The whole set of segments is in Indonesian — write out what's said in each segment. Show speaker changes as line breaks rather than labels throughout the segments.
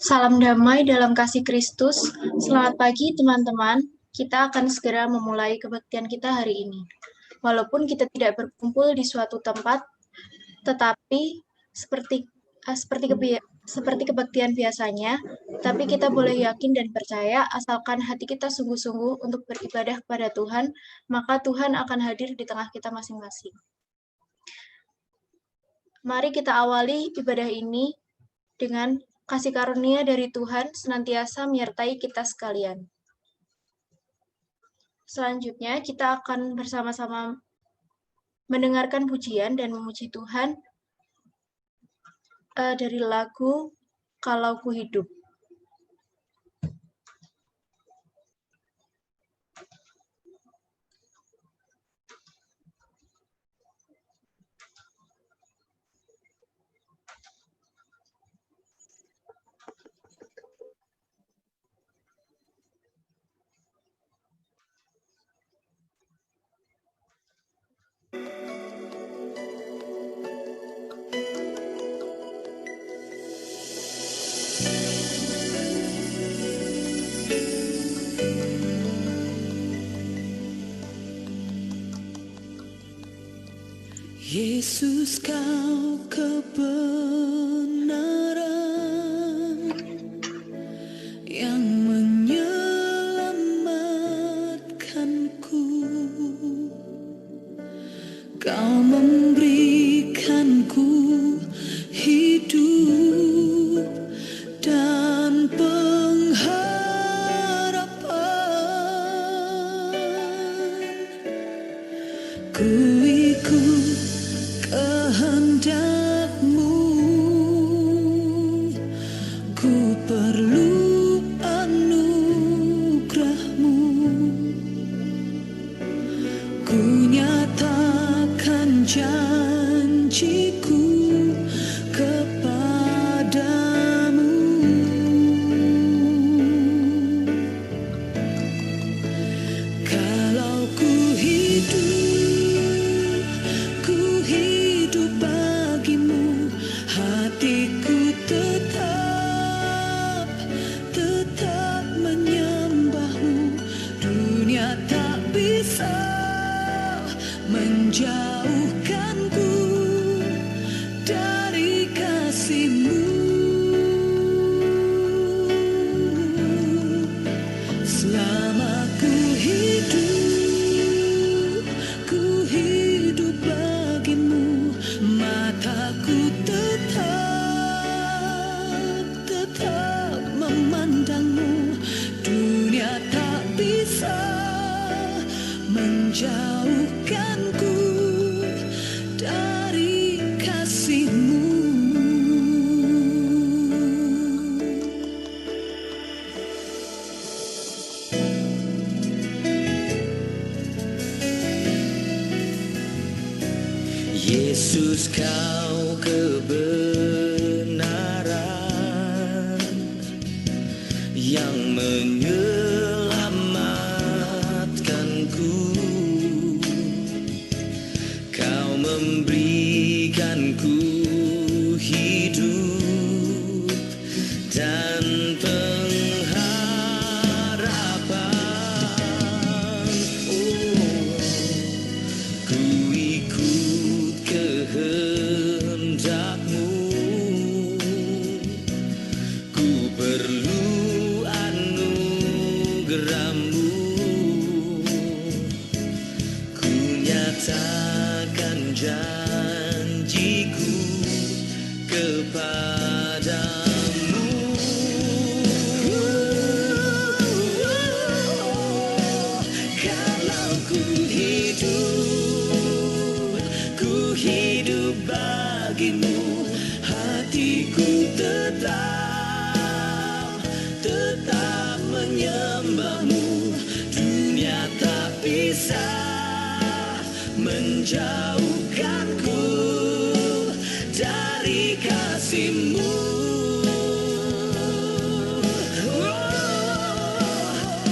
Salam damai dalam kasih Kristus. Selamat pagi teman-teman. Kita akan segera memulai kebaktian kita hari ini. Walaupun kita tidak berkumpul di suatu tempat, tetapi seperti kebaktian biasanya, tapi kita boleh yakin dan percaya asalkan hati kita sungguh-sungguh untuk beribadah kepada Tuhan, maka Tuhan akan hadir di tengah kita masing-masing. Mari kita awali ibadah ini dengan kasih karunia dari Tuhan senantiasa menyertai kita sekalian. Selanjutnya, kita akan bersama-sama mendengarkan pujian dan memuji Tuhan dari lagu Kalau Ku Hidup.
Yesus, Kau kebenaran yang menyelamatkanku. Kau memberikanku hidup dan pengharapan. Ku ikut kehendak-Mu, ku perlu anugerah-Mu. Ku nyatakan janjiku kepadamu. Kalau ku hidup bagimu, hatiku tetap menyembahmu. Dunia tak bisa menjauhkanku dari kasih-Mu. Selama ku hidup bagimu, mataku tetap memandangmu. Dunia tak bisa menjauhkanku dari kasih-Mu. Yesus, Kau kebenaran yang menyelamatkanku. Kau memberikanku hidup dan pengharapan. Ku ikut kehendak-Mu, ku perlu anugerah-Mu. Ku nyatakan janjiku kepadamu. Kalau ku hidup bagimu, hatiku tetap menyembahmu. Dunia tak bisa menjauhkanku dari kasih-Mu.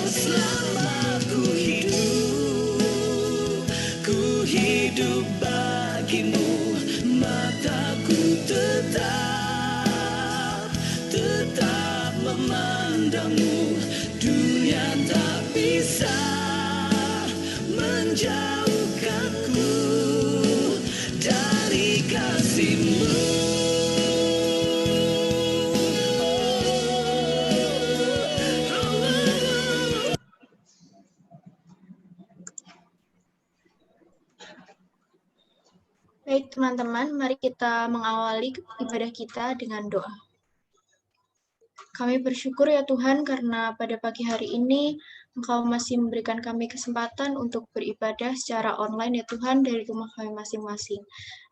Selama ku hidup bagimu, mataku tetap memandangmu, dunia tak bisa menjauhkanku dari kasih-Mu.
Baik teman-teman, mari kita mengawali ibadah kita dengan doa. Kami bersyukur ya Tuhan karena pada pagi hari ini Engkau masih memberikan kami kesempatan untuk beribadah secara online ya Tuhan dari rumah kami masing-masing.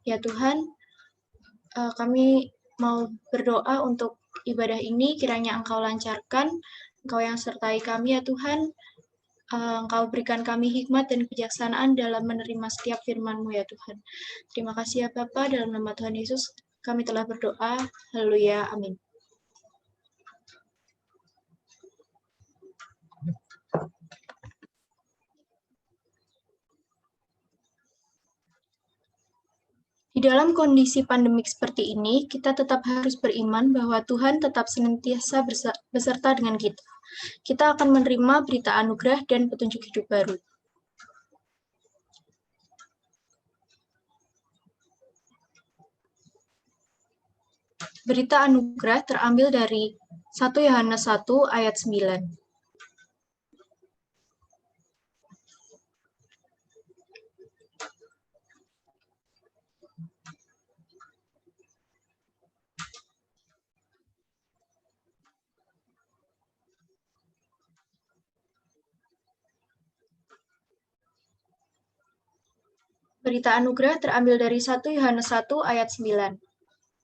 Ya Tuhan, kami mau berdoa untuk ibadah ini kiranya Engkau lancarkan, Engkau yang sertai kami ya Tuhan. Engkau berikan kami hikmat dan kebijaksanaan dalam menerima setiap firman-Mu ya Tuhan. Terima kasih ya Bapa, dalam nama Tuhan Yesus kami telah berdoa. Haleluya, amin. Di dalam kondisi pandemik seperti ini, kita tetap harus beriman bahwa Tuhan tetap senantiasa beserta dengan kita. Kita akan menerima berita anugerah dan petunjuk hidup baru. Berita anugerah terambil dari 1 Yohanes 1 ayat 9. Berita anugerah terambil dari 1 Yohanes 1 ayat 9.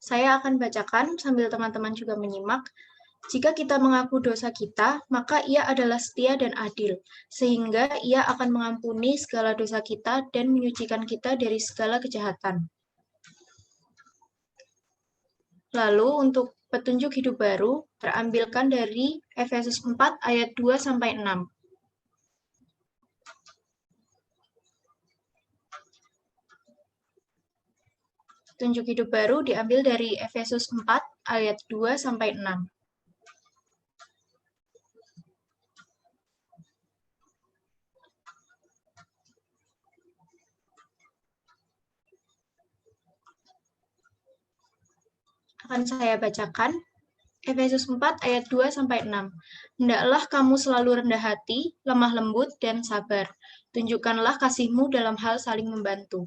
Saya akan bacakan sambil teman-teman juga menyimak. Jika kita mengaku dosa kita, maka Ia adalah setia dan adil, sehingga Ia akan mengampuni segala dosa kita dan menyucikan kita dari segala kejahatan. Lalu untuk petunjuk hidup baru terambilkan dari Efesus 4 ayat 2-6. Petunjuk hidup baru diambil dari Efesus 4 ayat 2-6. Akan saya bacakan. Efesus 4 ayat 2-6. Hendaklah kamu selalu rendah hati, lemah lembut, dan sabar. Tunjukkanlah kasih-Mu dalam hal saling membantu.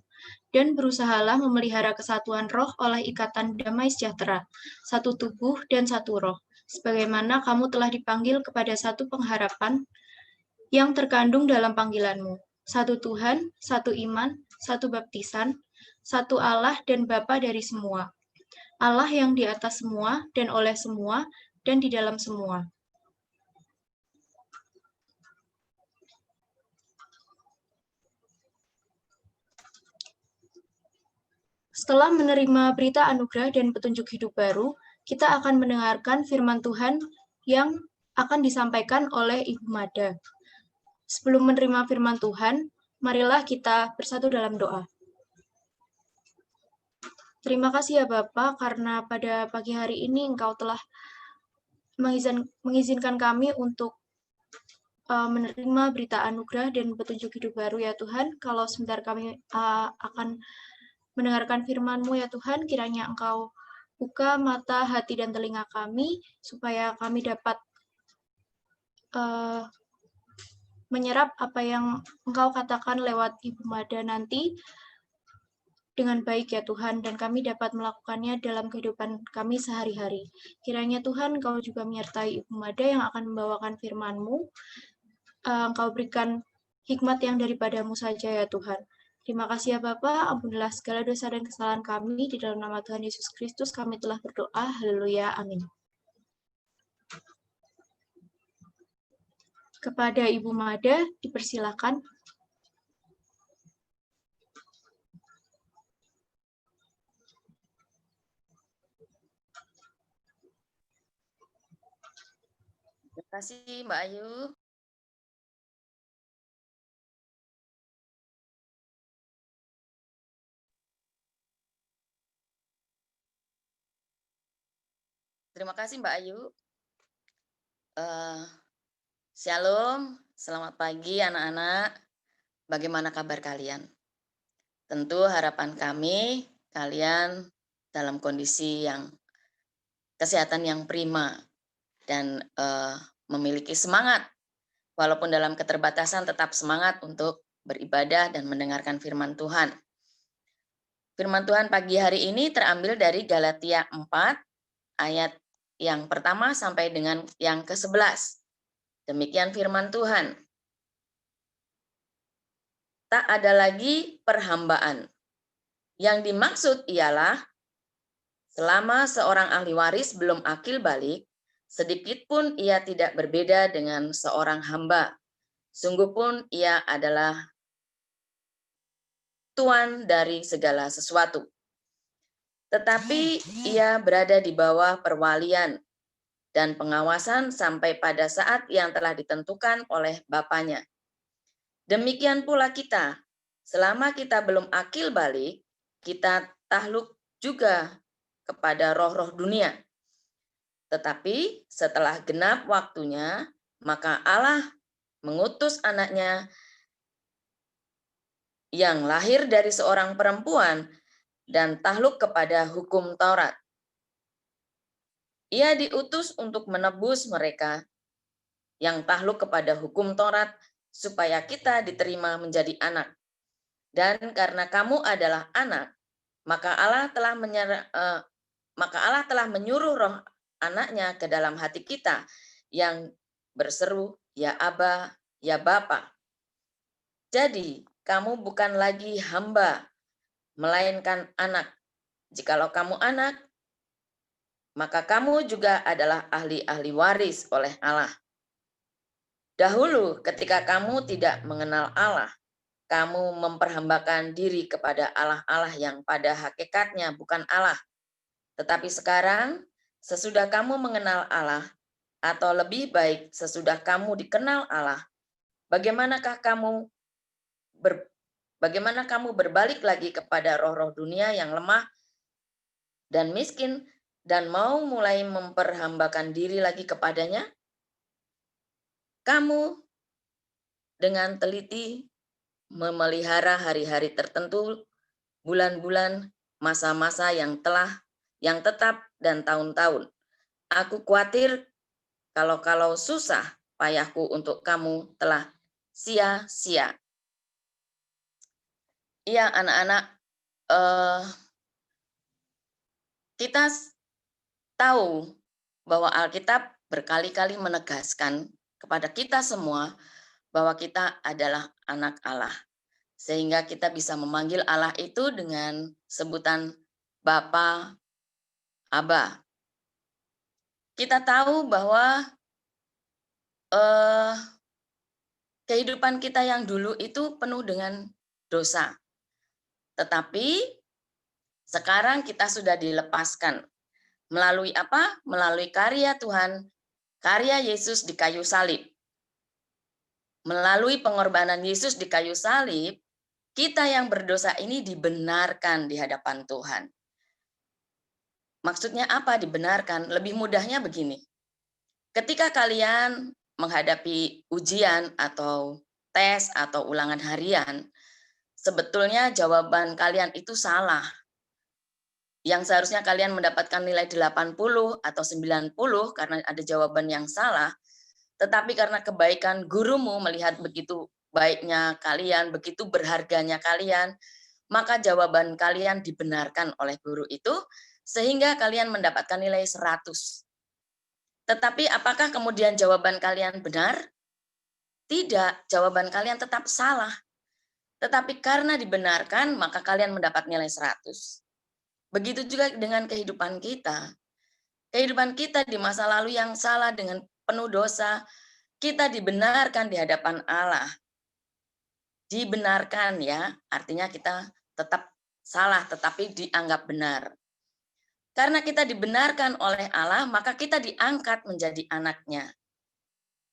Dan berusahalah memelihara kesatuan roh oleh ikatan damai sejahtera, satu tubuh dan satu roh. Sebagaimana kamu telah dipanggil kepada satu pengharapan yang terkandung dalam panggilan-Mu. Satu Tuhan, satu iman, satu baptisan, satu Allah dan Bapa dari semua. Allah yang di atas semua, dan oleh semua, dan di dalam semua. Setelah menerima berita anugerah dan petunjuk hidup baru, kita akan mendengarkan firman Tuhan yang akan disampaikan oleh Ibu Mada. Sebelum menerima firman Tuhan, marilah kita bersatu dalam doa. Terima kasih ya Bapak, karena pada pagi hari ini Engkau telah mengizinkan kami untuk menerima berita anugerah dan petunjuk hidup baru ya Tuhan. Kalau sebentar kami akan mendengarkan firman-Mu ya Tuhan, kiranya Engkau buka mata, hati, dan telinga kami, supaya kami dapat menyerap apa yang Engkau katakan lewat Ibu Mada nanti dengan baik ya Tuhan, dan kami dapat melakukannya dalam kehidupan kami sehari-hari. Kiranya Tuhan Engkau juga menyertai Ibu Mada yang akan membawakan firman-Mu. Engkau berikan hikmat yang daripada-Mu saja ya Tuhan. Terima kasih ya Bapa, ampunilah segala dosa dan kesalahan kami, di dalam nama Tuhan Yesus Kristus kami telah berdoa, haleluya, amin. Kepada Ibu Mada, dipersilakan.
Terima kasih Mbak Ayu. Terima kasih Mbak Ayu. Eh, Shalom, selamat pagi anak-anak. Bagaimana kabar kalian? Tentu harapan kami kalian dalam kondisi yang kesehatan yang prima dan memiliki semangat. Walaupun dalam keterbatasan tetap semangat untuk beribadah dan mendengarkan firman Tuhan. Firman Tuhan pagi hari ini terambil dari Galatia 4 ayat yang pertama sampai dengan yang ke-11. Demikian firman Tuhan. Tak ada lagi perhambaan. Yang dimaksud ialah selama seorang ahli waris belum akil balik, sedikit pun ia tidak berbeda dengan seorang hamba. Sungguh pun ia adalah tuan dari segala sesuatu. Tetapi ia berada di bawah perwalian dan pengawasan sampai pada saat yang telah ditentukan oleh Bapaknya. Demikian pula kita, selama kita belum akil balik, kita takluk juga kepada roh-roh dunia. Tetapi setelah genap waktunya, maka Allah mengutus anaknya yang lahir dari seorang perempuan dan takluk kepada hukum Taurat. Ia diutus untuk menebus mereka yang takluk kepada hukum Taurat supaya kita diterima menjadi anak. Dan karena kamu adalah anak, maka Allah telah menyuruh roh anaknya ke dalam hati kita yang berseru, ya Aba, ya Bapa. Jadi, kamu bukan lagi hamba, melainkan anak. Jikalau kamu anak, maka kamu juga adalah ahli-ahli waris oleh Allah. Dahulu, ketika kamu tidak mengenal Allah, kamu memperhambakan diri kepada Allah-Allah yang pada hakikatnya bukan Allah. Tetapi sekarang, sesudah kamu mengenal Allah, atau lebih baik sesudah kamu dikenal Allah, bagaimana kamu berbalik lagi kepada roh-roh dunia yang lemah dan miskin dan mau mulai memperhambakan diri lagi kepadanya? Kamu dengan teliti memelihara hari-hari tertentu, bulan-bulan, masa-masa yang tetap dan tahun-tahun. Aku khawatir kalau susah payahku untuk kamu telah sia-sia. Iya anak-anak, kita tahu bahwa Alkitab berkali-kali menegaskan kepada kita semua bahwa kita adalah anak Allah. Sehingga kita bisa memanggil Allah itu dengan sebutan Bapa, Aba. Kita tahu bahwa kehidupan kita yang dulu itu penuh dengan dosa. Tetapi sekarang kita sudah dilepaskan. Melalui apa? Melalui karya Tuhan, karya Yesus di kayu salib. Melalui pengorbanan Yesus di kayu salib, kita yang berdosa ini dibenarkan di hadapan Tuhan. Maksudnya apa dibenarkan? Lebih mudahnya begini. Ketika kalian menghadapi ujian atau tes atau ulangan harian, sebetulnya jawaban kalian itu salah. Yang seharusnya kalian mendapatkan nilai 80 atau 90 karena ada jawaban yang salah, tetapi karena kebaikan gurumu melihat begitu baiknya kalian, begitu berharganya kalian, maka jawaban kalian dibenarkan oleh guru itu, sehingga kalian mendapatkan nilai 100. Tetapi apakah kemudian jawaban kalian benar? Tidak, jawaban kalian tetap salah. Tetapi karena dibenarkan, maka kalian mendapat nilai 100. Begitu juga dengan kehidupan kita. Kehidupan kita di masa lalu yang salah dengan penuh dosa, kita dibenarkan di hadapan Allah. Dibenarkan ya, artinya kita tetap salah tetapi dianggap benar. Karena kita dibenarkan oleh Allah, maka kita diangkat menjadi anaknya.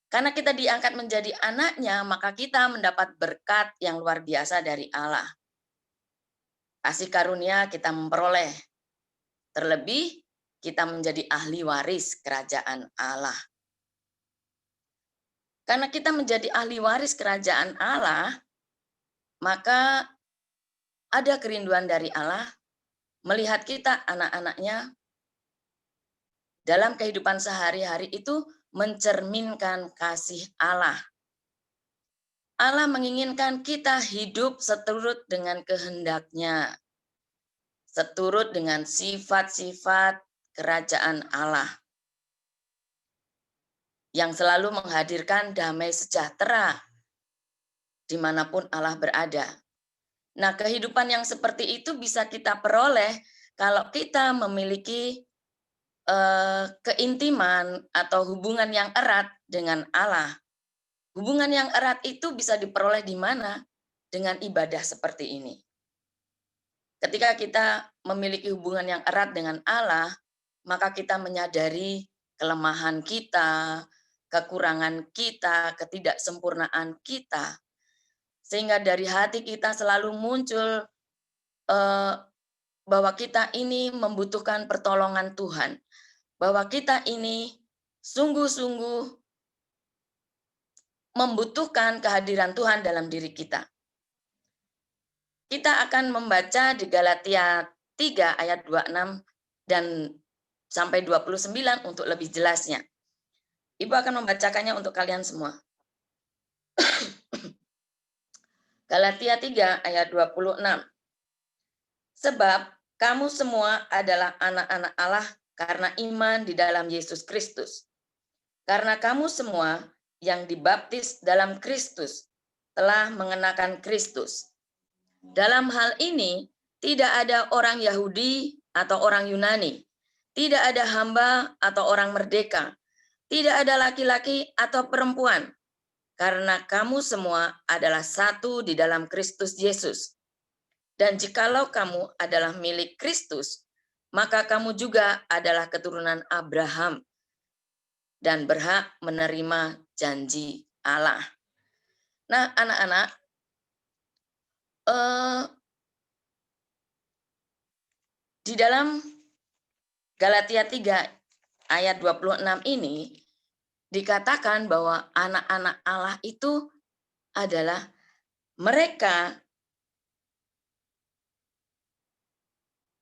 Karena kita diangkat menjadi anaknya, maka kita mendapat berkat yang luar biasa dari Allah. Kasih karunia kita memperoleh. Terlebih, kita menjadi ahli waris kerajaan Allah. Karena kita menjadi ahli waris kerajaan Allah, maka ada kerinduan dari Allah melihat kita, anak-anaknya, dalam kehidupan sehari-hari itu mencerminkan kasih Allah. Allah menginginkan kita hidup seturut dengan kehendak-Nya, seturut dengan sifat-sifat kerajaan Allah, yang selalu menghadirkan damai sejahtera dimanapun Allah berada. Nah, kehidupan yang seperti itu bisa kita peroleh kalau kita memiliki keintiman atau hubungan yang erat dengan Allah. Hubungan yang erat itu bisa diperoleh di mana? Dengan ibadah seperti ini. Ketika kita memiliki hubungan yang erat dengan Allah, maka kita menyadari kelemahan kita, kekurangan kita, ketidaksempurnaan kita. Sehingga dari hati kita selalu muncul bahwa kita ini membutuhkan pertolongan Tuhan. Bahwa kita ini sungguh-sungguh membutuhkan kehadiran Tuhan dalam diri kita. Kita akan membaca di Galatia 3 ayat 26 dan sampai 29 untuk lebih jelasnya. Ibu akan membacakannya untuk kalian semua. Galatia 3 ayat 26. Sebab kamu semua adalah anak-anak Allah karena iman di dalam Yesus Kristus. Karena kamu semua yang dibaptis dalam Kristus telah mengenakan Kristus. Dalam hal ini tidak ada orang Yahudi atau orang Yunani, tidak ada hamba atau orang merdeka, tidak ada laki-laki atau perempuan, karena kamu semua adalah satu di dalam Kristus Yesus. Dan jikalau kamu adalah milik Kristus, maka kamu juga adalah keturunan Abraham dan berhak menerima janji Allah. Nah, anak-anak, di dalam Galatia 3 ayat 26 ini dikatakan bahwa anak-anak Allah itu adalah mereka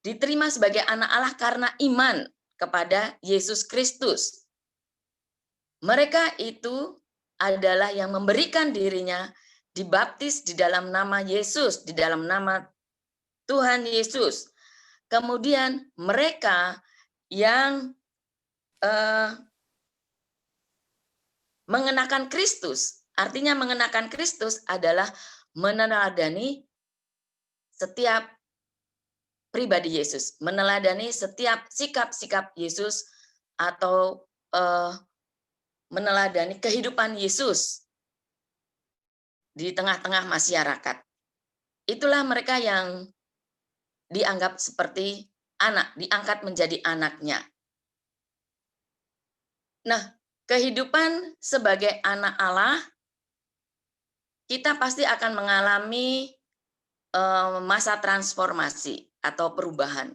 diterima sebagai anak Allah karena iman kepada Yesus Kristus. Mereka itu adalah yang memberikan dirinya dibaptis di dalam nama Yesus, di dalam nama Tuhan Yesus. Kemudian mereka yang mengenakan Kristus, artinya mengenakan Kristus adalah meneladani setiap pribadi Yesus, meneladani setiap sikap-sikap Yesus atau meneladani kehidupan Yesus di tengah-tengah masyarakat. Itulah mereka yang dianggap seperti anak, diangkat menjadi anaknya. Nah, kehidupan sebagai anak Allah, kita pasti akan mengalami masa transformasi atau perubahan,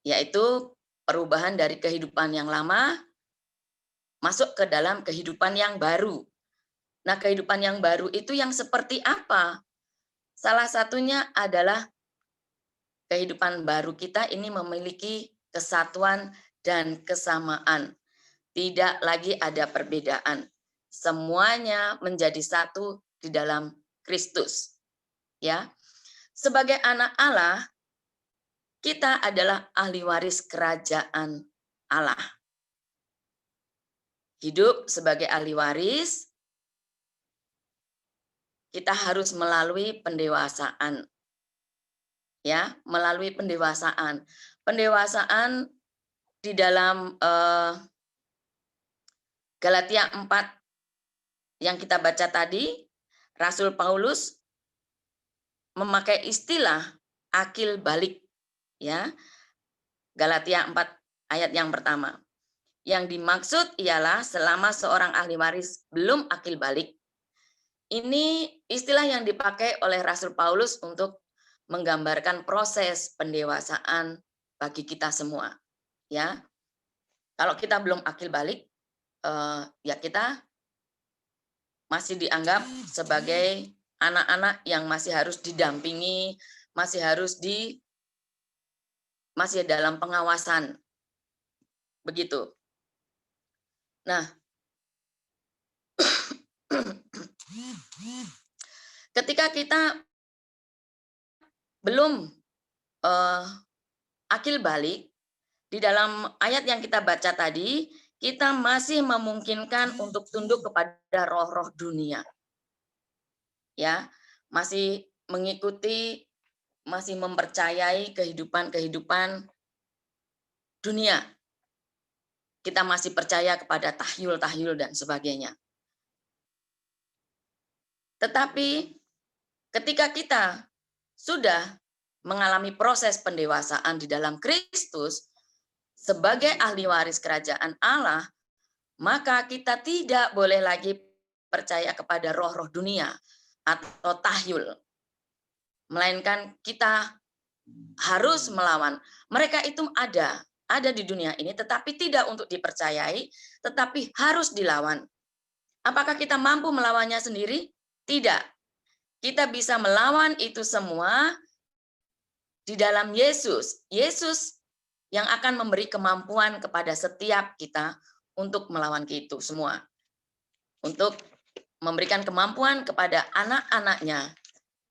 yaitu perubahan dari kehidupan yang lama masuk ke dalam kehidupan yang baru. Nah, kehidupan yang baru itu yang seperti apa? Salah satunya adalah kehidupan baru kita ini memiliki kesatuan dan kesamaan. Tidak lagi ada perbedaan. Semuanya menjadi satu di dalam Kristus. Ya. Sebagai anak Allah, kita adalah ahli waris kerajaan Allah. Hidup sebagai ahli waris, kita harus melalui pendewasaan. Ya, melalui pendewasaan. Pendewasaan di dalam Galatia 4 yang kita baca tadi, Rasul Paulus memakai istilah akil balik, ya. Galatia 4 ayat yang pertama. Yang dimaksud ialah selama seorang ahli waris belum akil balik. Ini istilah yang dipakai oleh Rasul Paulus untuk menggambarkan proses pendewasaan bagi kita semua, ya. Kalau kita belum akil balik, ya kita masih dianggap sebagai anak-anak yang masih harus didampingi, masih dalam pengawasan. Begitu. Nah, ketika kita belum akil balik, di dalam ayat yang kita baca tadi, kita masih memungkinkan untuk tunduk kepada roh-roh dunia. Ya, masih mengikuti, masih mempercayai kehidupan dunia. Kita masih percaya kepada tahyul-tahyul dan sebagainya. Tetapi ketika kita sudah mengalami proses pendewasaan di dalam Kristus sebagai ahli waris kerajaan Allah, maka kita tidak boleh lagi percaya kepada roh-roh dunia atau tahyul. Melainkan kita harus melawan. Mereka itu ada di dunia ini, tetapi tidak untuk dipercayai, tetapi harus dilawan. Apakah kita mampu melawannya sendiri? Tidak. Kita bisa melawan itu semua di dalam Yesus. Yesus yang akan memberi kemampuan kepada setiap kita untuk melawan itu semua. Untuk memberikan kemampuan kepada anak-anaknya,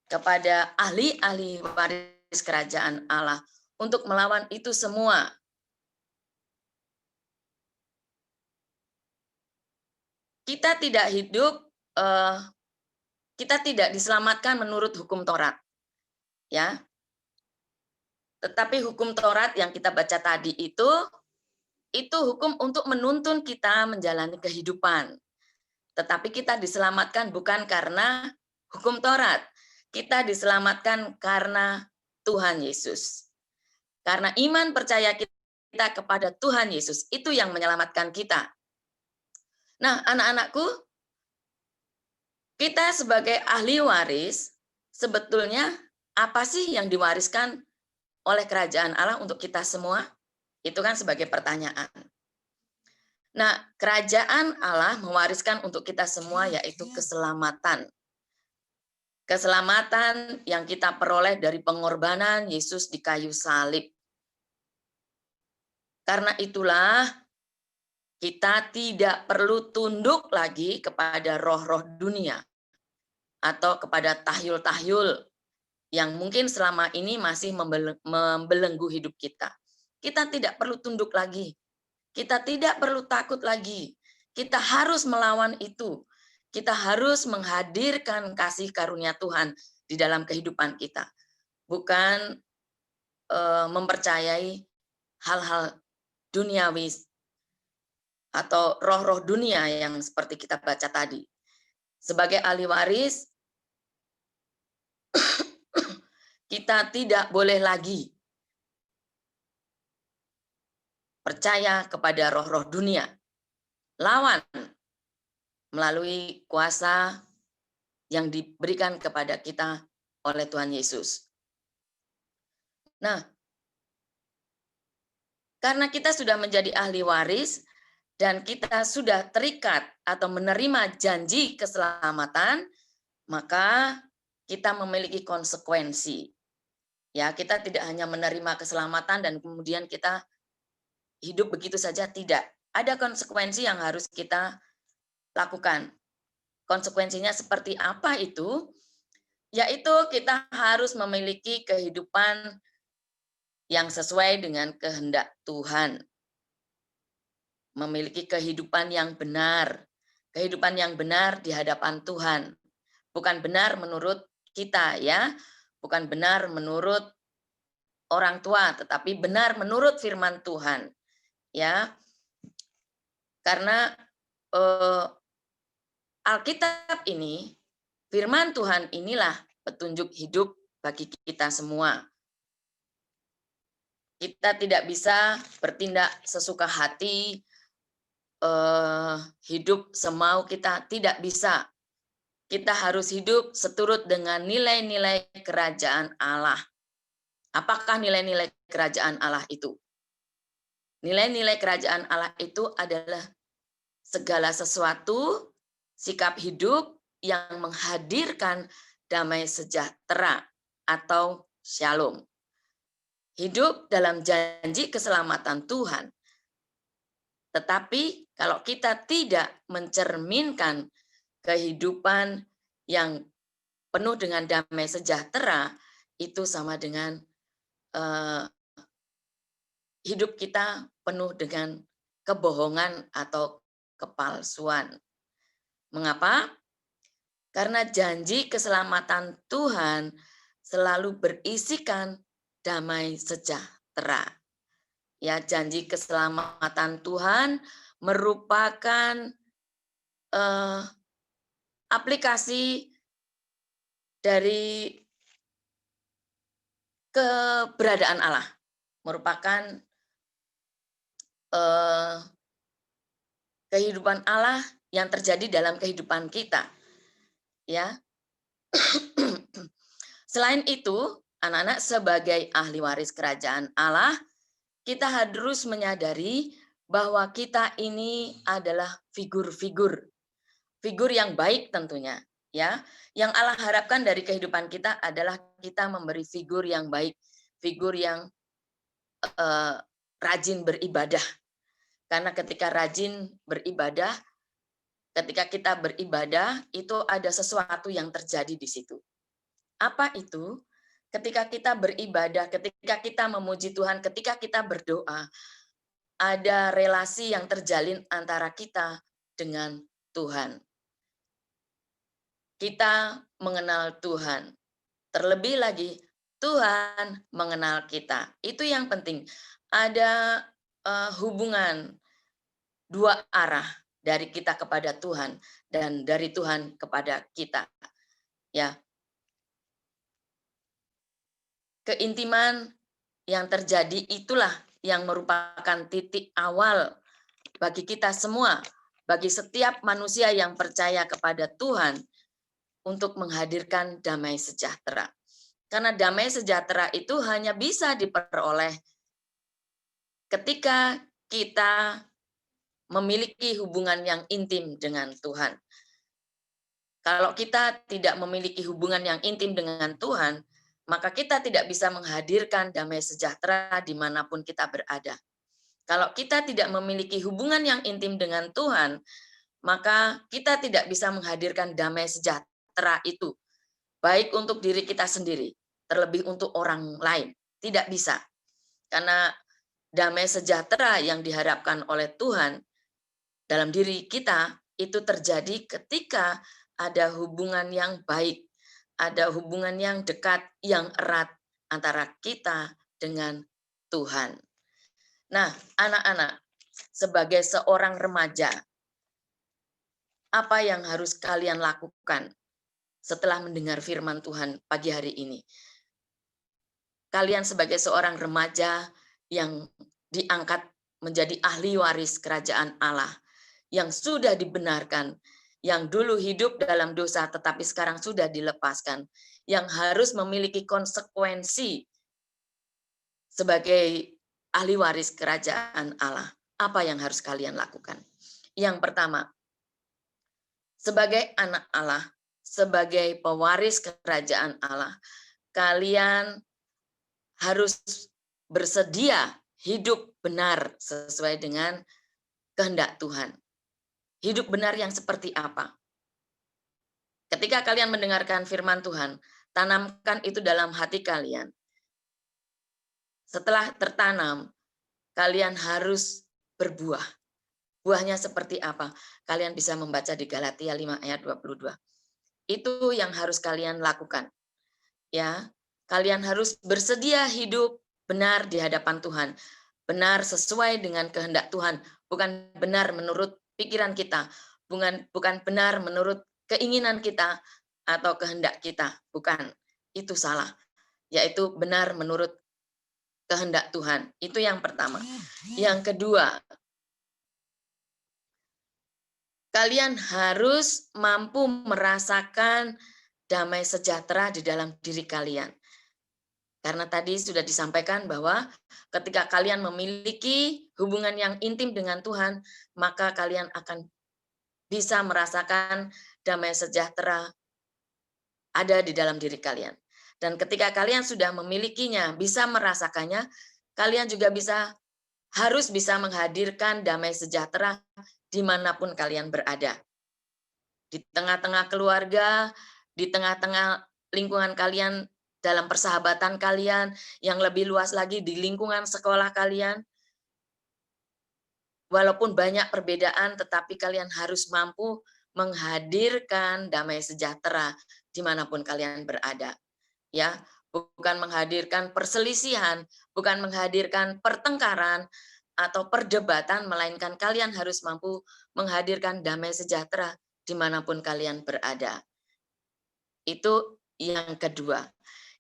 kepada ahli-ahli waris kerajaan Allah, untuk melawan itu semua. Kita tidak hidup, kita tidak diselamatkan menurut hukum Taurat, ya. Tetapi hukum Taurat yang kita baca tadi itu hukum untuk menuntun kita menjalani kehidupan. Tetapi kita diselamatkan bukan karena hukum Taurat. Kita diselamatkan karena Tuhan Yesus. Karena iman percaya kita kepada Tuhan Yesus, itu yang menyelamatkan kita. Nah, anak-anakku, kita sebagai ahli waris, sebetulnya apa sih yang diwariskan oleh kerajaan Allah untuk kita semua? Itu kan sebagai pertanyaan. Nah, kerajaan Allah mewariskan untuk kita semua yaitu keselamatan. Keselamatan yang kita peroleh dari pengorbanan Yesus di kayu salib. Karena itulah kita tidak perlu tunduk lagi kepada roh-roh dunia atau kepada tahyul-tahyul yang mungkin selama ini masih membelenggu hidup kita. Kita tidak perlu tunduk lagi. Kita tidak perlu takut lagi. Kita harus melawan itu. Kita harus menghadirkan kasih karunia Tuhan di dalam kehidupan kita. Bukan mempercayai hal-hal duniawi atau roh-roh dunia yang seperti kita baca tadi. Sebagai ahli waris, kita tidak boleh lagi percaya kepada roh-roh dunia. Lawan melalui kuasa yang diberikan kepada kita oleh Tuhan Yesus. Nah, karena kita sudah menjadi ahli waris dan kita sudah terikat atau menerima janji keselamatan, maka kita memiliki konsekuensi. Ya, kita tidak hanya menerima keselamatan dan kemudian kita hidup begitu saja, tidak. Ada konsekuensi yang harus kita lakukan. Konsekuensinya seperti apa itu? Yaitu kita harus memiliki kehidupan yang sesuai dengan kehendak Tuhan. Memiliki kehidupan yang benar. Kehidupan yang benar di hadapan Tuhan. Bukan benar menurut kita, ya. Bukan benar menurut orang tua, tetapi benar menurut firman Tuhan. Ya. Karena Alkitab ini, firman Tuhan inilah petunjuk hidup bagi kita semua. Kita tidak bisa bertindak sesuka hati, hidup semau kita, tidak bisa. Kita harus hidup seturut dengan nilai-nilai kerajaan Allah. Apakah nilai-nilai kerajaan Allah itu? Nilai-nilai kerajaan Allah itu adalah segala sesuatu sikap hidup yang menghadirkan damai sejahtera atau shalom. Hidup dalam janji keselamatan Tuhan. Tetapi kalau kita tidak mencerminkan kehidupan yang penuh dengan damai sejahtera, itu sama dengan hidup kita penuh dengan kebohongan atau kepalsuan. Mengapa? Karena janji keselamatan Tuhan selalu berisikan damai sejahtera. Ya, janji keselamatan Tuhan merupakan aplikasi dari keberadaan Allah, merupakan kehidupan Allah yang terjadi dalam kehidupan kita. Ya. Selain itu, anak-anak, sebagai ahli waris kerajaan Allah, kita harus menyadari bahwa kita ini adalah figur yang baik tentunya, ya. Yang Allah harapkan dari kehidupan kita adalah kita memberi figur yang baik, figur yang rajin beribadah. Karena ketika rajin beribadah, ketika kita beribadah, itu ada sesuatu yang terjadi di situ. Apa itu? Ketika kita beribadah, ketika kita memuji Tuhan, ketika kita berdoa, ada relasi yang terjalin antara kita dengan Tuhan. Kita mengenal Tuhan. Terlebih lagi, Tuhan mengenal kita. Itu yang penting. Ada hubungan dua arah dari kita kepada Tuhan dan dari Tuhan kepada kita. Ya. Keintiman yang terjadi itulah yang merupakan titik awal bagi kita semua, bagi setiap manusia yang percaya kepada Tuhan untuk menghadirkan damai sejahtera. Karena damai sejahtera itu hanya bisa diperoleh ketika kita memiliki hubungan yang intim dengan Tuhan. Kalau kita tidak memiliki hubungan yang intim dengan Tuhan, maka kita tidak bisa menghadirkan damai sejahtera dimanapun kita berada. Kalau kita tidak memiliki hubungan yang intim dengan Tuhan, maka kita tidak bisa menghadirkan damai sejahtera itu, baik untuk diri kita sendiri, terlebih untuk orang lain. Tidak bisa. Karena damai sejahtera yang diharapkan oleh Tuhan dalam diri kita, itu terjadi ketika ada hubungan yang baik, ada hubungan yang dekat, yang erat antara kita dengan Tuhan. Nah, anak-anak, sebagai seorang remaja, apa yang harus kalian lakukan setelah mendengar firman Tuhan pagi hari ini? Kalian sebagai seorang remaja yang diangkat menjadi ahli waris kerajaan Allah, yang sudah dibenarkan, yang dulu hidup dalam dosa tetapi sekarang sudah dilepaskan, yang harus memiliki konsekuensi sebagai ahli waris kerajaan Allah. Apa yang harus kalian lakukan? Yang pertama, sebagai anak Allah, sebagai pewaris kerajaan Allah, kalian harus bersedia hidup benar sesuai dengan kehendak Tuhan. Hidup benar yang seperti apa? Ketika kalian mendengarkan firman Tuhan, tanamkan itu dalam hati kalian. Setelah tertanam, kalian harus berbuah. Buahnya seperti apa? Kalian bisa membaca di Galatia 5 ayat 22. Itu yang harus kalian lakukan. Ya, kalian harus bersedia hidup benar di hadapan Tuhan. Benar sesuai dengan kehendak Tuhan, bukan benar menurut pikiran kita, bukan benar menurut keinginan kita atau kehendak kita, bukan. Itu salah. Yaitu benar menurut kehendak Tuhan. Itu yang pertama. Yang kedua, kalian harus mampu merasakan damai sejahtera di dalam diri kalian. Karena tadi sudah disampaikan bahwa ketika kalian memiliki hubungan yang intim dengan Tuhan, maka kalian akan bisa merasakan damai sejahtera ada di dalam diri kalian. Dan ketika kalian sudah memilikinya, bisa merasakannya, kalian juga harus bisa menghadirkan damai sejahtera dimanapun kalian berada. Di tengah-tengah keluarga, di tengah-tengah lingkungan kalian, dalam persahabatan kalian, yang lebih luas lagi di lingkungan sekolah kalian. Walaupun banyak perbedaan, tetapi kalian harus mampu menghadirkan damai sejahtera dimanapun kalian berada. Ya, bukan menghadirkan perselisihan, bukan menghadirkan pertengkaran atau perdebatan, melainkan kalian harus mampu menghadirkan damai sejahtera dimanapun kalian berada. Itu yang kedua.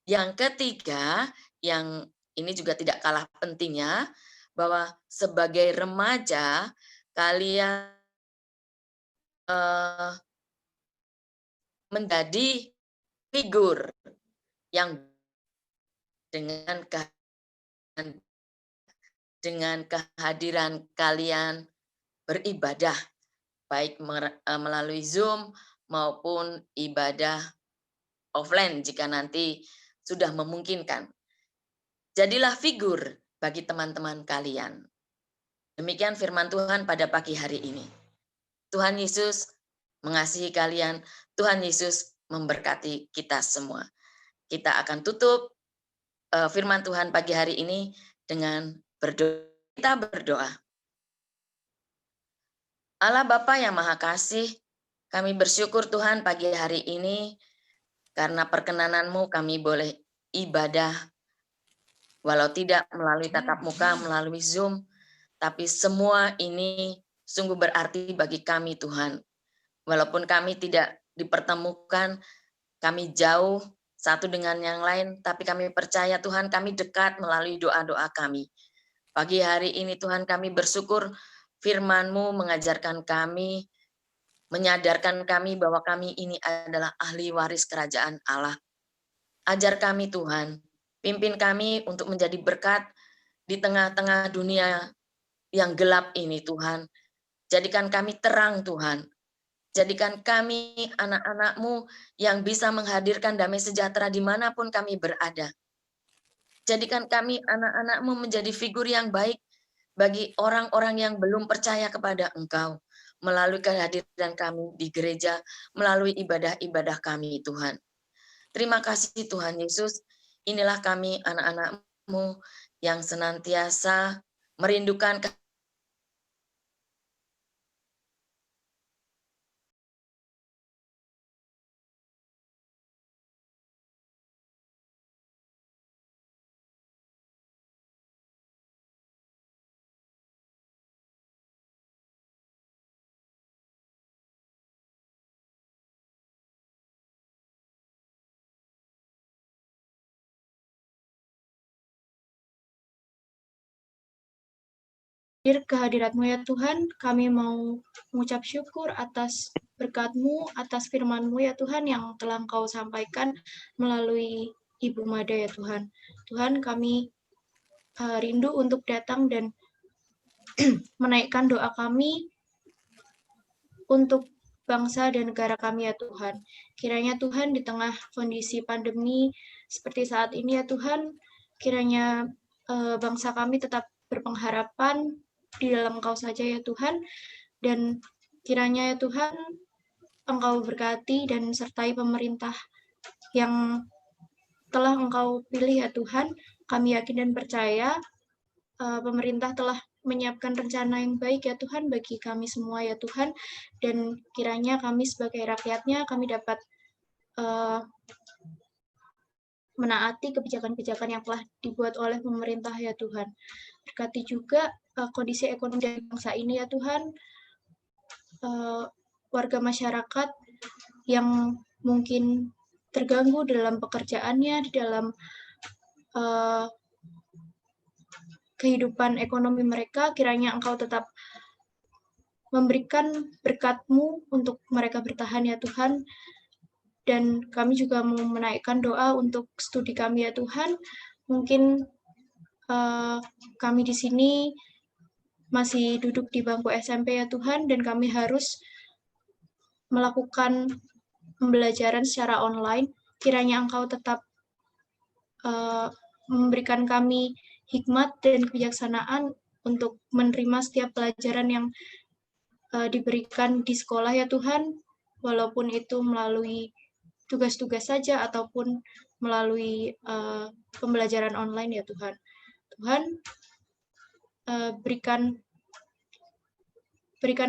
Yang ketiga, yang ini juga tidak kalah pentingnya, bahwa sebagai remaja kalian menjadi figur yang dengan kehadiran kalian beribadah, baik melalui Zoom maupun ibadah offline jika nanti sudah memungkinkan. Jadilah figur bagi teman-teman kalian. Demikian firman Tuhan pada pagi hari ini. Tuhan Yesus mengasihi kalian, Tuhan Yesus memberkati kita semua. Kita akan tutup firman Tuhan pagi hari ini dengan berdoa. Kita berdoa. Allah Bapa yang Maha Kasih, kami bersyukur Tuhan pagi hari ini karena perkenanan-Mu kami boleh ibadah, walau tidak melalui tatap muka, melalui Zoom, tapi semua ini sungguh berarti bagi kami Tuhan. Walaupun kami tidak dipertemukan, kami jauh satu dengan yang lain, tapi kami percaya Tuhan kami dekat melalui doa-doa kami. Pagi hari ini Tuhan kami bersyukur firman-Mu mengajarkan kami, menyadarkan kami bahwa kami ini adalah ahli waris kerajaan Allah. Ajar kami Tuhan, pimpin kami untuk menjadi berkat di tengah-tengah dunia yang gelap ini Tuhan. Jadikan kami terang Tuhan. Jadikan kami anak-anak-Mu yang bisa menghadirkan damai sejahtera dimanapun kami berada. Jadikan kami anak-anak-Mu menjadi figur yang baik bagi orang-orang yang belum percaya kepada Engkau. Melalui kehadiran kami di gereja, melalui ibadah-ibadah kami Tuhan. Terima kasih Tuhan Yesus. Inilah kami anak-anak-Mu yang senantiasa merindukan
Kehadirat-Mu ya Tuhan, kami mau mengucap syukur atas berkat-Mu, atas firman-Mu ya Tuhan yang telah Engkau sampaikan melalui Ibu Mada ya Tuhan. Tuhan kami rindu untuk datang dan menaikkan doa kami untuk bangsa dan negara kami ya Tuhan. Kiranya Tuhan di tengah kondisi pandemi seperti saat ini ya Tuhan, kiranya bangsa kami tetap berpengharapan di dalam Engkau saja ya Tuhan, dan kiranya ya Tuhan Engkau berkati dan sertai pemerintah yang telah Engkau pilih ya Tuhan. Kami yakin dan percaya pemerintah telah menyiapkan rencana yang baik ya Tuhan bagi kami semua ya Tuhan, dan kiranya kami sebagai rakyatnya kami dapat menaati kebijakan-kebijakan yang telah dibuat oleh pemerintah ya Tuhan. Berkati juga kondisi ekonomi dari bangsa ini ya Tuhan, warga masyarakat yang mungkin terganggu dalam pekerjaannya, di dalam kehidupan ekonomi mereka, kiranya Engkau tetap memberikan berkat-Mu untuk mereka bertahan ya Tuhan. Dan kami juga mau menaikkan doa untuk studi kami ya Tuhan. Mungkin kami di sini masih duduk di bangku SMP ya Tuhan, dan kami harus melakukan pembelajaran secara online, kiranya Engkau tetap memberikan kami hikmat dan kebijaksanaan untuk menerima setiap pelajaran yang diberikan di sekolah ya Tuhan, walaupun itu melalui tugas-tugas saja ataupun melalui pembelajaran online ya Tuhan. Tuhan, berikan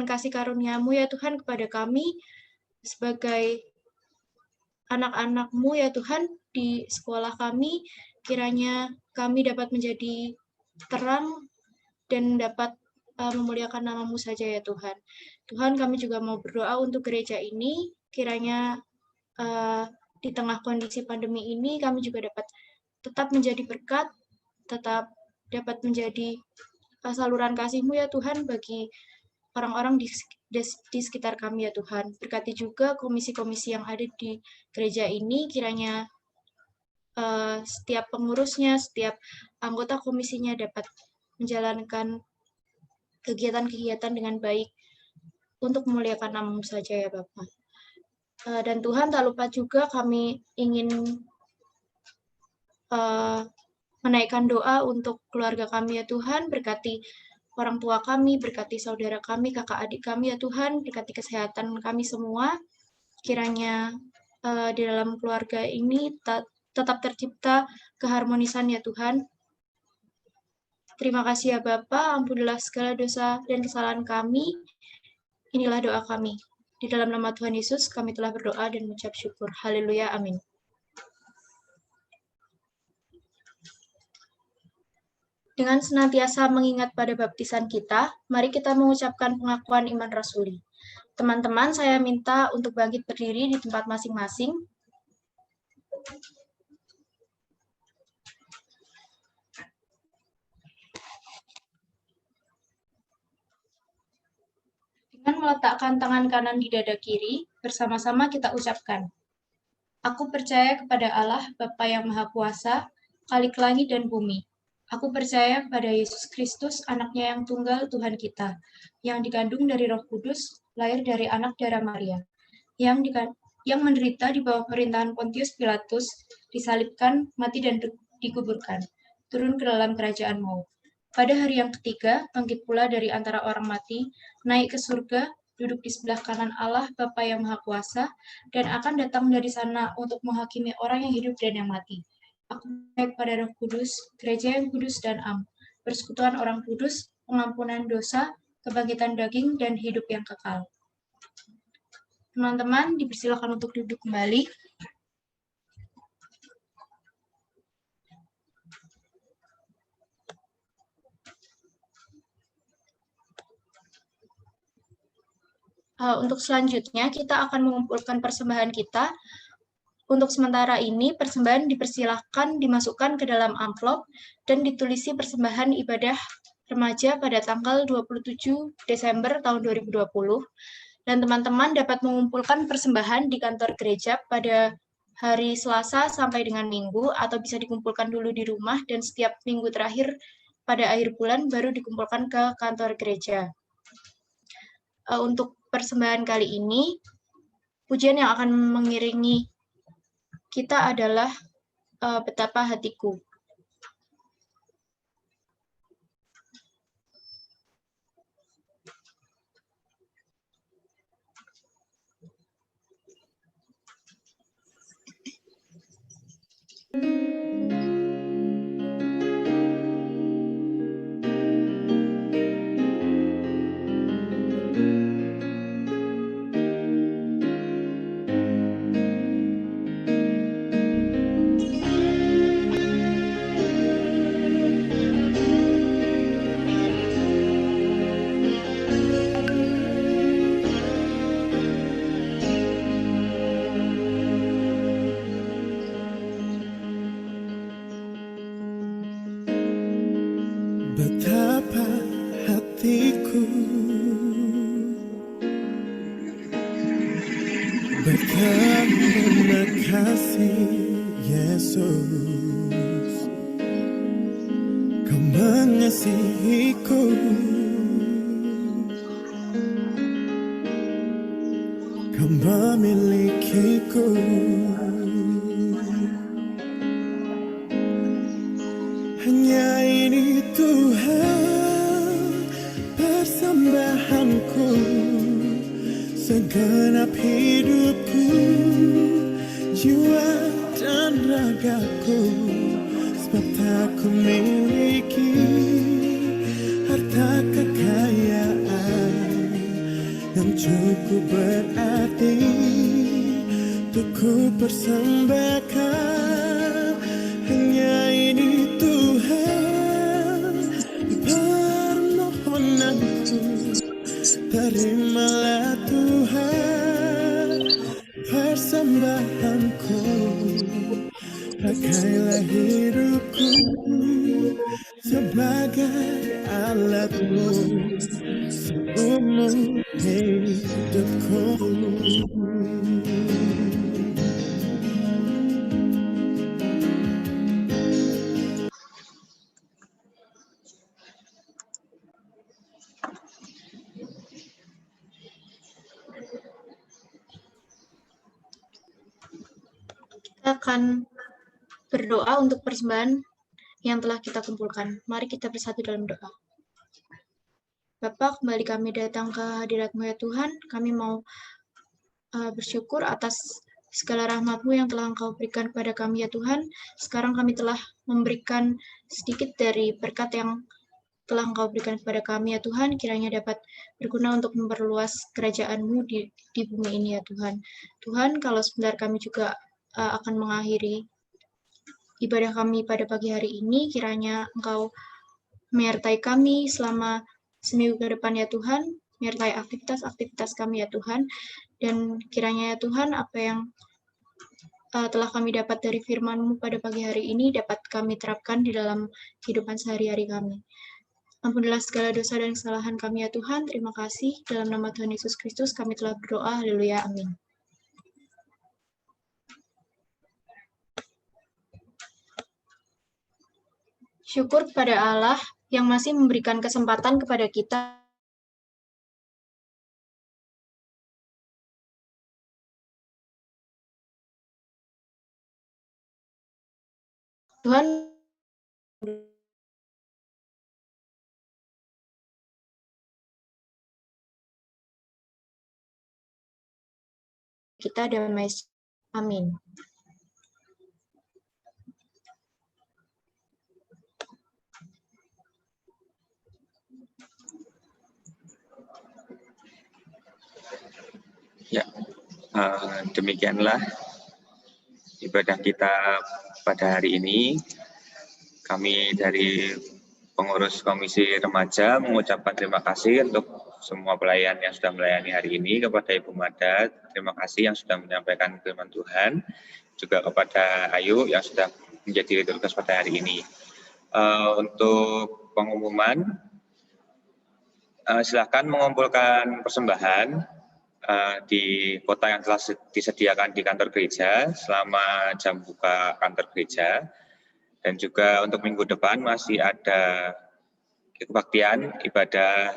kasih karunia-Mu ya Tuhan kepada kami sebagai anak-anak-Mu ya Tuhan di sekolah kami, kiranya kami dapat menjadi terang dan dapat memuliakan nama-Mu saja ya Tuhan. Tuhan, kami juga mau berdoa untuk gereja ini, kiranya di tengah kondisi pandemi ini kami juga dapat tetap menjadi berkat, tetap dapat menjadi saluran kasih-Mu ya Tuhan bagi orang-orang di sekitar kami ya Tuhan. Berkati juga komisi-komisi yang ada di gereja ini, kiranya setiap pengurusnya, setiap anggota komisinya dapat menjalankan kegiatan-kegiatan dengan baik untuk memuliakan nama-Mu saja ya Bapak. Dan Tuhan, tak lupa juga kami ingin menaikkan doa untuk keluarga kami ya Tuhan, berkati orang tua kami, berkati saudara kami, kakak adik kami ya Tuhan, berkati kesehatan kami semua, kiranya di dalam keluarga ini tetap tercipta keharmonisan ya Tuhan. Terima kasih ya Bapa, ampunilah segala dosa dan kesalahan kami. Inilah doa kami. Di dalam nama Tuhan Yesus kami telah berdoa dan mengucap syukur. Haleluya, amin. Dengan senantiasa mengingat pada baptisan kita, mari kita mengucapkan pengakuan iman rasuli. Teman-teman, saya minta untuk bangkit berdiri di tempat masing-masing. Dengan meletakkan tangan kanan di dada kiri, bersama-sama kita ucapkan, Aku percaya kepada Allah, Bapa yang Maha Kuasa, Khalik langit dan bumi. Aku percaya pada Yesus Kristus, anaknya yang tunggal Tuhan kita, yang dikandung dari Roh Kudus, lahir dari anak darah Maria, yang menderita di bawah pemerintahan Pontius Pilatus, disalibkan, mati dan dikuburkan, turun ke dalam kerajaan maut. Pada hari yang ketiga, bangkit pula dari antara orang mati, naik ke surga, duduk di sebelah kanan Allah, Bapa yang Maha Kuasa, dan akan datang dari sana untuk menghakimi orang yang hidup dan yang mati. Aku percaya pada Roh Kudus, gereja yang kudus dan am, persekutuan orang kudus, pengampunan dosa, kebangkitan daging, dan hidup yang kekal. Teman-teman, dipersilakan untuk duduk kembali. Untuk selanjutnya, kita akan mengumpulkan persembahan kita. Untuk sementara ini, persembahan dipersilahkan dimasukkan ke dalam amplop dan ditulisi persembahan ibadah remaja pada tanggal 27 Desember tahun 2020. Dan teman-teman dapat mengumpulkan persembahan di kantor gereja pada hari Selasa sampai dengan Minggu, atau bisa dikumpulkan dulu di rumah dan setiap minggu terakhir pada akhir bulan baru dikumpulkan ke kantor gereja. Untuk persembahan kali ini, pujian yang akan mengiringi kita adalah Betapa Hatiku.
Betapa hatiku berterima kasih Yesus, Kau mengasihiku, Kau memilikiku. Hanya ini Tuhan persembahanku, segenap hidupku, jiwa dan ragaku. Sebab tak ku miliki harta kekayaan yang cukup berarti untuk ku persembahkan. Hanya ini Tuhan permohonanku, terimalah Tuhan persembahanku. Pakailah hidupku sebagai alatmu, seumur hidupku.
Kita akan berdoa untuk persembahan yang telah kita kumpulkan. Mari kita bersatu dalam doa. Bapa, kembali kami datang ke hadirat-Mu ya Tuhan. Kami mau bersyukur atas segala rahmat-Mu yang telah Engkau berikan kepada kami ya Tuhan. Sekarang kami telah memberikan sedikit dari berkat yang telah Engkau berikan kepada kami ya Tuhan. Kiranya dapat berguna untuk memperluas kerajaan-Mu di bumi ini ya Tuhan. Tuhan, kalau sebentar kami juga akan mengakhiri ibadah kami pada pagi hari ini, kiranya Engkau menyertai kami selama seminggu ke depan ya Tuhan, menyertai aktivitas-aktivitas kami ya Tuhan, dan kiranya ya Tuhan apa yang telah kami dapat dari firman-Mu pada pagi hari ini dapat kami terapkan di dalam kehidupan sehari-hari kami. Ampunilah segala dosa dan kesalahan kami ya Tuhan, terima kasih. Dalam nama Tuhan Yesus Kristus kami telah berdoa, haleluya, amin. Syukur kepada Allah yang masih memberikan kesempatan kepada kita Tuhan kita damai. Amin.
Ya, demikianlah ibadah kita pada hari ini. Kami dari pengurus Komisi Remaja mengucapkan terima kasih untuk semua pelayan yang sudah melayani hari ini, kepada Ibu Mada, terima kasih yang sudah menyampaikan firman Tuhan, juga kepada Ayu yang sudah menjadi liturgus pada hari ini. Untuk pengumuman, silakan mengumpulkan persembahan di kota yang telah disediakan di kantor gereja selama jam buka kantor gereja, dan juga untuk minggu depan masih ada kebaktian ibadah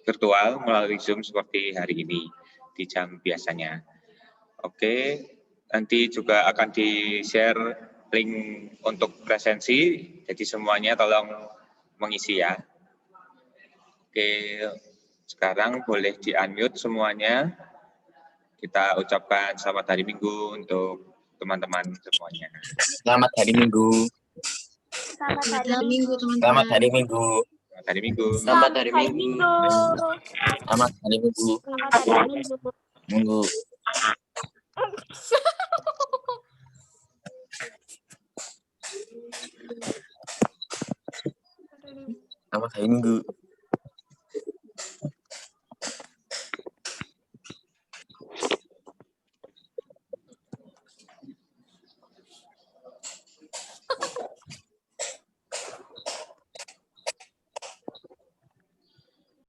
virtual melalui Zoom seperti hari ini di jam biasanya. Oke, nanti juga akan di-share link untuk presensi, jadi semuanya tolong mengisi ya. Oke, sekarang boleh di-unmute semuanya. Kita ucapkan selamat hari Minggu untuk teman-teman semuanya.
Selamat hari Minggu.
Selamat hari Minggu, teman-teman.
Selamat hari Minggu.
Selamat hari Minggu.
Selamat hari Minggu. Selamat hari Minggu.
Selamat hari Minggu.
Minggu. Selamat hari Minggu.